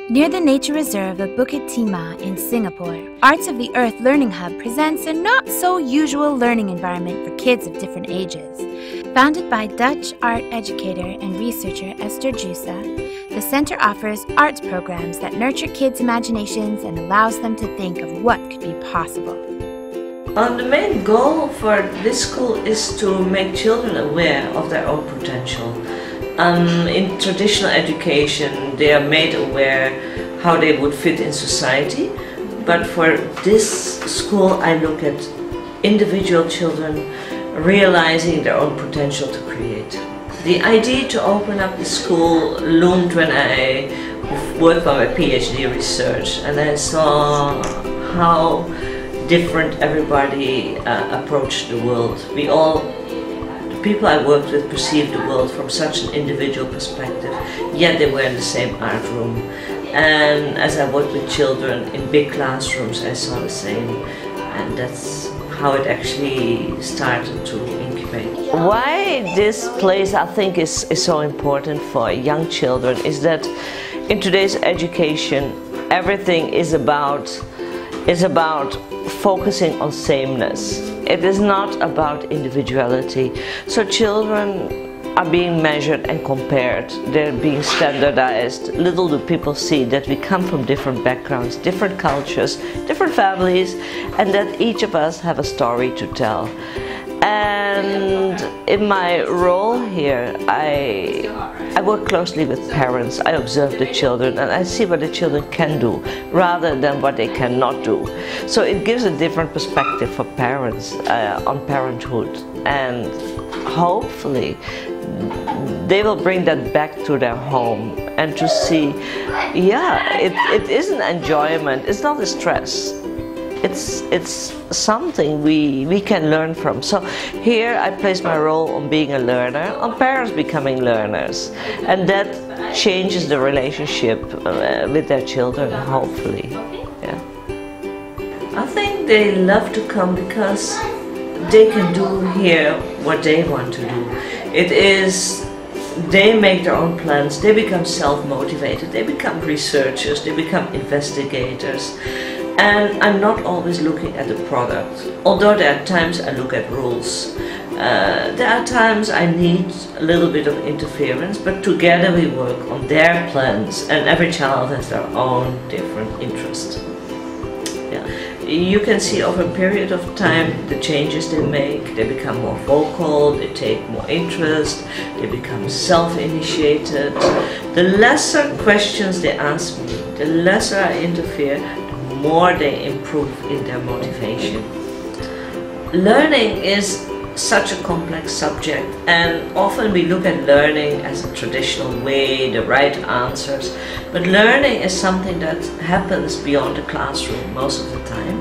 Near the nature reserve of Bukit Timah in Singapore, Arts of the Earth Learning Hub presents a not-so-usual learning environment for kids of different ages. Founded by Dutch art educator and researcher Esther Joosa, the center offers arts programs that nurture kids' imaginations and allows them to think of what could be possible. The main goal for this school is to make children aware of their own potential. In traditional education, they are made aware how they would fit in society, but for this school I look at individual children realizing their own potential to create. The idea to open up the school loomed when I worked on my PhD research, and I saw how different everybody approached the world. The people I worked with perceived the world from such an individual perspective, yet they were in the same art room. And as I worked with children in big classrooms, I saw the same, and that's how it actually started to incubate. Why this place I think is so important for young children is that in today's education, everything is about focusing on sameness. It is not about individuality. So children are being measured and compared. They're being standardized. Little do people see that we come from different backgrounds, different cultures, different families, and that each of us have a story to tell. And in my role here, I work closely with parents. I observe the children and I see what the children can do rather than what they cannot do. So it gives a different perspective for parents on parenthood, and hopefully they will bring that back to their home and to see, yeah, it is an enjoyment, it's not a stress. It's something we can learn from. So here I place my role on being a learner, on parents becoming learners, and that changes the relationship with their children, hopefully. Yeah. I think they love to come because they can do here what they want to do. It is, they make their own plans, they become self-motivated, they become researchers, they become investigators. And I'm not always looking at the product, although there are times I look at rules. There are times I need a little bit of interference, but together we work on their plans, and every child has their own different interest. Yeah. You can see over a period of time the changes they make. They become more vocal, they take more interest, they become self-initiated. The lesser questions they ask me, the lesser I interfere, more they improve in their motivation. Learning is such a complex subject, and often we look at learning as a traditional way, the right answers, but learning is something that happens beyond the classroom most of the time,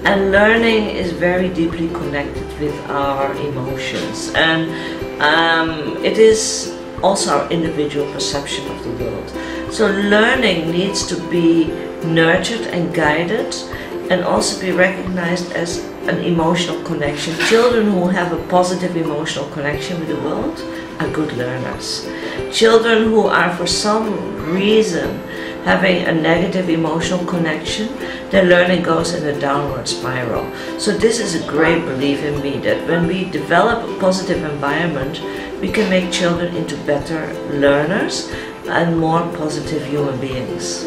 and learning is very deeply connected with our emotions, and it is also our individual perception of the world. So learning needs to be nurtured and guided, and also be recognized as an emotional connection. Children who have a positive emotional connection with the world are good learners. Children who are for some reason having a negative emotional connection, their learning goes in a downward spiral. So this is a great belief in me, that when we develop a positive environment, we can make children into better learners and more positive human beings.